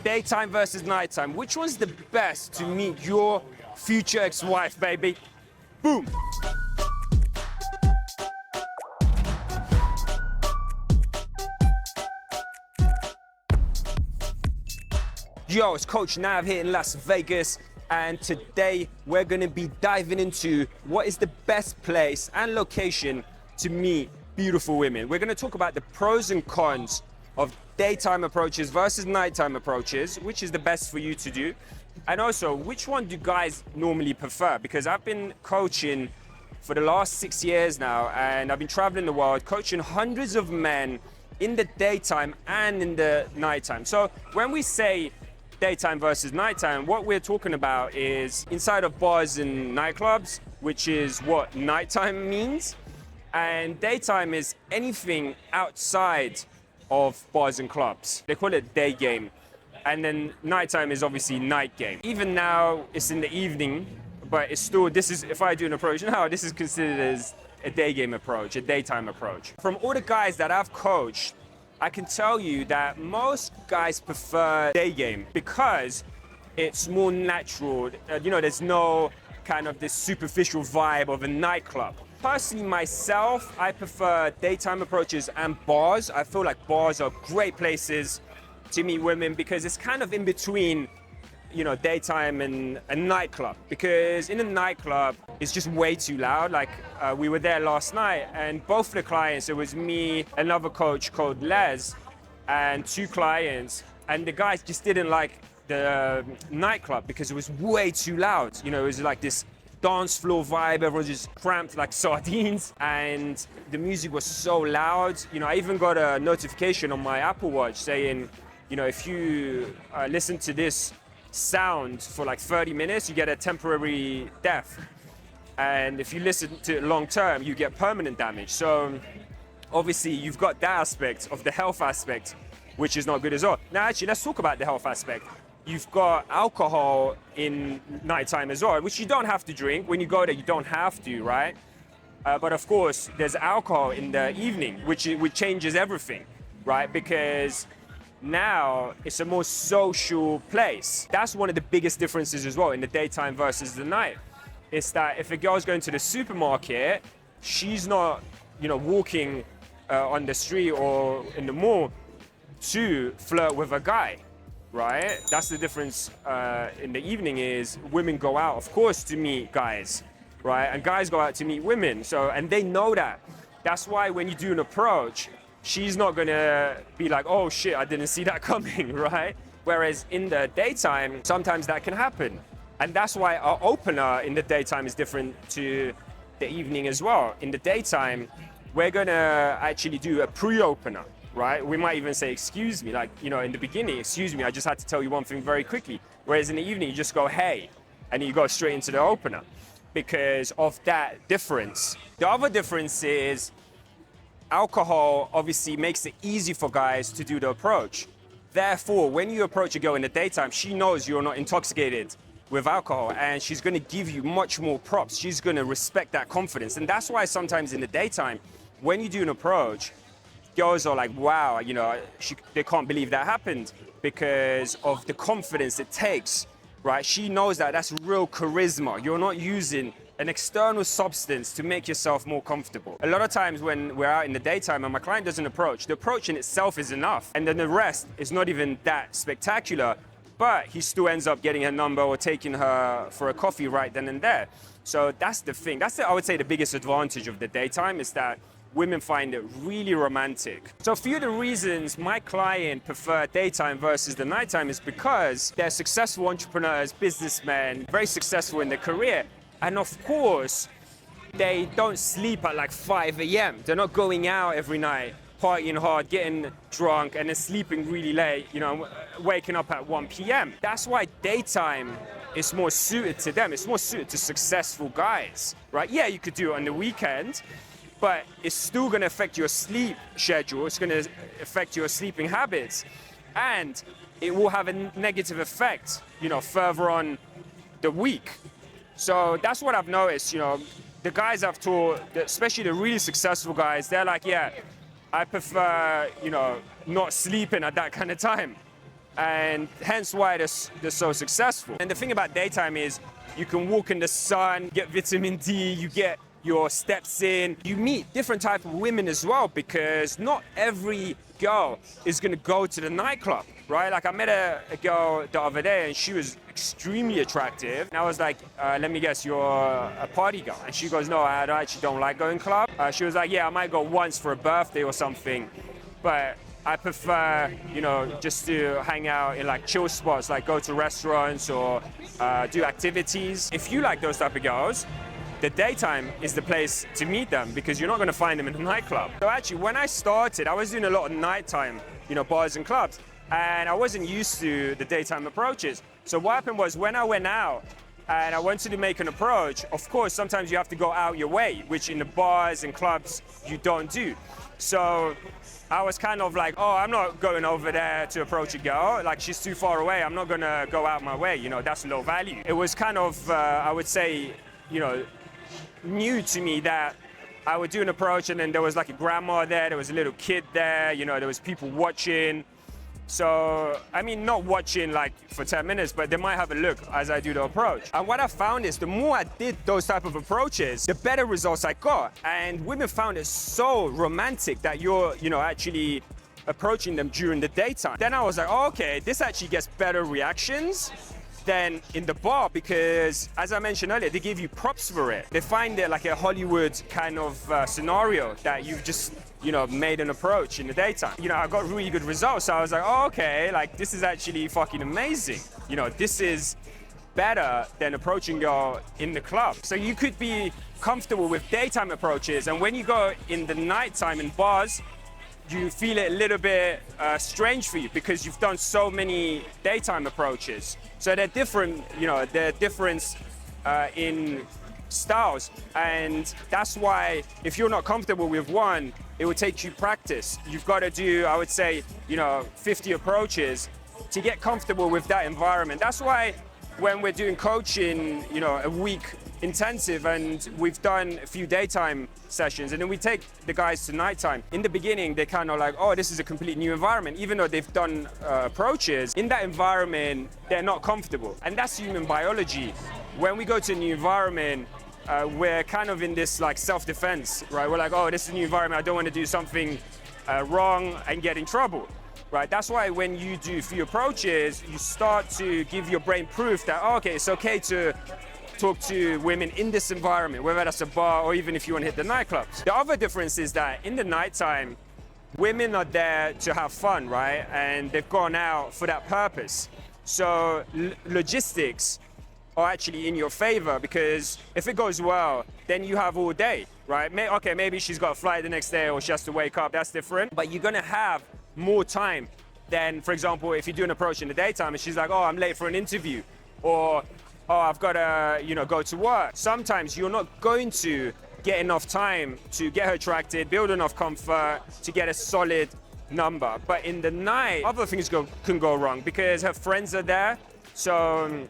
Daytime versus nighttime. Which one's the best to meet your future ex-wife, baby? Boom. Yo, it's Coach Nav here in Las Vegas, and today we're gonna be diving into what is the best place and location to meet beautiful women. We're gonna talk about the pros and cons of daytime approaches versus nighttime approaches, which is the best for you to do, and also which one do guys normally prefer, because I've been coaching for the last 6 years now, and I've been traveling the world coaching hundreds of men in the daytime and in the nighttime. So when we say daytime versus nighttime, what we're talking about is inside of bars and nightclubs, which is what nighttime means, and daytime is anything outside of bars and clubs. They call it day game, and then nighttime is obviously night game. Even now it's in the evening, but it's still, this is, if I do an approach now, this is considered as a day game approach, a daytime approach. From all the guys that I've coached, I can tell you that most guys prefer day game because it's more natural. There's no kind of this superficial vibe of a nightclub. Personally, myself, I prefer daytime approaches and bars. I feel like bars are great places to meet women because it's kind of in between, daytime and a nightclub. Because in a nightclub, it's just way too loud. Like we were there last night, and both the clients, it was me, another coach called Les, and 2 clients, and the guys just didn't like the nightclub because it was way too loud. It was like this dance floor vibe, everyone just cramped like sardines, and the music was so loud. I even got a notification on my Apple Watch saying, if you listen to this sound for like 30 minutes, you get a temporary death. And if you listen to it long term, you get permanent damage. So obviously you've got that aspect of the health aspect, which is not good as well. Now actually, let's talk about the health aspect. You've got alcohol in nighttime as well, which you don't have to drink. When you go there, you don't have to, right? But of course, there's alcohol in the evening, which changes everything, right? Because now it's a more social place. That's one of the biggest differences as well in the daytime versus the night. It's that if a girl's going to the supermarket, she's not, walking on the street or in the mall to flirt with a guy, right? That's the difference in the evening is women go out, of course, to meet guys, right? And guys go out to meet women. And they know that. That's why when you do an approach, she's not gonna be like, oh shit, I didn't see that coming, right? Whereas in the daytime, sometimes that can happen. And that's why our opener in the daytime is different to the evening as well. In the daytime, we're gonna actually do a pre-opener, right? We might even say, excuse me, like, in the beginning, excuse me, I just had to tell you one thing very quickly. Whereas in the evening, you just go, hey, and you go straight into the opener because of that difference. The other difference is alcohol obviously makes it easy for guys to do the approach. Therefore, when you approach a girl in the daytime, she knows you're not intoxicated with alcohol, and she's gonna give you much more props. She's gonna respect that confidence. And that's why sometimes in the daytime, when you do an approach, girls are like, wow, they can't believe that happened because of the confidence it takes, right? She knows that that's real charisma. You're not using an external substance to make yourself more comfortable. A lot of times when we're out in the daytime and my client doesn't approach, the approach in itself is enough. And then the rest is not even that spectacular, but he still ends up getting her number or taking her for a coffee right then and there. So that's the thing. I would say the biggest advantage of the daytime is that women find it really romantic. So a few of the reasons my client prefer daytime versus the nighttime is because they're successful entrepreneurs, businessmen, very successful in their career. And of course, they don't sleep at like 5 a.m. They're not going out every night, partying hard, getting drunk, and then sleeping really late, waking up at 1 p.m. That's why daytime is more suited to them. It's more suited to successful guys, right? Yeah, you could do it on the weekend, but it's still gonna affect your sleep schedule. It's gonna affect your sleeping habits, and it will have a negative effect, further on the week. So that's what I've noticed, the guys I've taught, especially the really successful guys, they're like, yeah, I prefer, not sleeping at that kind of time. and hence why they're so successful. And the thing about daytime is you can walk in the sun, get vitamin D, you get your steps in, you meet different type of women as well, because not every girl is gonna go to the nightclub, right? Like I met a girl the other day and she was extremely attractive. And I was like, let me guess, you're a party girl? And she goes, no, I actually don't like going club. She was like, yeah, I might go once for a birthday or something, but I prefer, you know, just to hang out in like chill spots, like go to restaurants or do activities. If you like those type of girls, the daytime is the place to meet them, because you're not going to find them in a nightclub. So actually, when I started, I was doing a lot of nighttime, you know, bars and clubs, and I wasn't used to the daytime approaches. So what happened was, when I went out and I wanted to make an approach, of course, sometimes you have to go out your way, which in the bars and clubs you don't do. So I was kind of like, oh, I'm not going over there to approach a girl. Like, she's too far away. I'm not going to go out my way. You know, that's low value. It was kind of, I would say, you know, new to me that I would do an approach and then there was like a grandma there was a little kid there, you know, there was people watching. So, I mean, not watching like for 10 minutes, but they might have a look as I do the approach. And what I found is the more I did those type of approaches, the better results I got. And women found it so romantic that you're, you know, actually approaching them during the daytime. Then I was like, oh, okay, this actually gets better reactions than in the bar, because as I mentioned earlier, they give you props for it. They find it like a Hollywood kind of scenario that you've just, you know, made an approach in the daytime. You know, I got really good results. So I was like, oh, okay, like this is actually fucking amazing. You know, this is better than approaching girl in the club. So you could be comfortable with daytime approaches, and when you go in the nighttime in bars, you feel it a little bit strange for you because you've done so many daytime approaches. So they're different, you know, they're different in styles. And that's why if you're not comfortable with one, it will take you practice. You've got to do, I would say, you know, 50 approaches to get comfortable with that environment. That's why when we're doing coaching, you know, a week intensive, and we've done a few daytime sessions, and then we take the guys to nighttime. In the beginning, they're kind of like, oh, this is a complete new environment. Even though they've done approaches, in that environment, they're not comfortable. And that's human biology. When we go to a new environment, we're kind of in this like self-defense, right? We're like, oh, this is a new environment. I don't want to do something wrong and get in trouble. Right, that's why when you do a few approaches, you start to give your brain proof that, oh, okay, it's okay to talk to women in this environment, whether that's a bar or even if you want to hit the nightclubs. The other difference is that in the nighttime, women are there to have fun, right? And they've gone out for that purpose. So logistics are actually in your favor, because if it goes well, then you have all day, right? Okay, maybe she's got a flight the next day or she has to wake up, that's different. But you're gonna have more time than, for example, if you do an approach in the daytime and she's like, oh, I'm late for an interview, or oh, I've got to, you know, go to work. Sometimes you're not going to get enough time to get her attracted, build enough comfort to get a solid number. But in the night, other things can go wrong because her friends are there. So,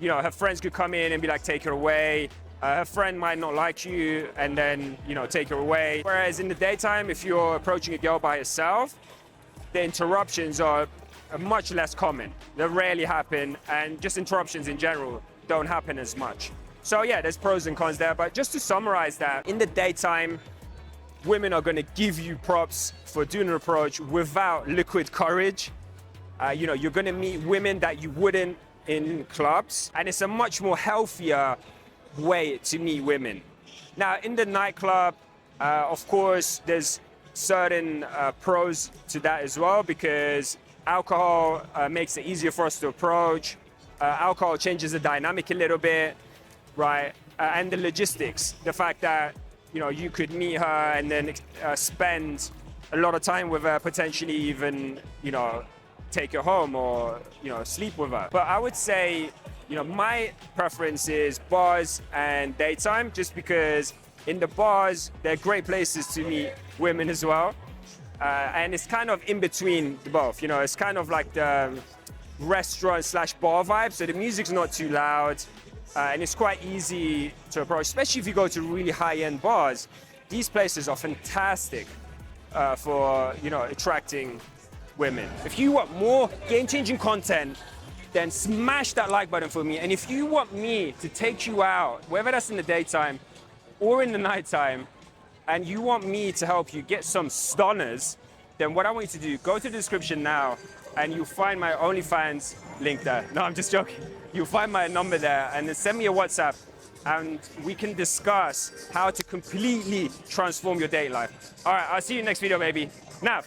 you know, her friends could come in and be like, take her away. Her friend might not like you and then, you know, take her away. Whereas in the daytime, if you're approaching a girl by herself, the interruptions are much less common. They rarely happen, and just interruptions in general don't happen as much. So yeah, there's pros and cons there, but just to summarize that, in the daytime, women are gonna give you props for doing an approach without liquid courage. You know, you're gonna meet women that you wouldn't in clubs, and it's a much more healthier way to meet women. Now, in the nightclub, of course, there's certain pros to that as well, because alcohol makes it easier for us to approach. Alcohol changes the dynamic a little bit, right? And the logistics, the fact that, you know, you could meet her and then spend a lot of time with her, potentially even, you know, take her home or, you know, sleep with her. But I would say, you know, my preference is bars and daytime, just because in the bars, they're great places to meet women as well. And it's kind of in between both, you know, it's kind of like the restaurant/bar vibe. So the music's not too loud, and it's quite easy to approach, especially if you go to really high-end bars. These places are fantastic for, you know, attracting women. If you want more game-changing content, then smash that like button for me. And if you want me to take you out, whether that's in the daytime or in the nighttime, and you want me to help you get some stunners, then what I want you to do, go to the description now and you'll find my OnlyFans link there. No, I'm just joking. You'll find my number there and then send me a WhatsApp and we can discuss how to completely transform your date life. All right, I'll see you next video, baby. Nav.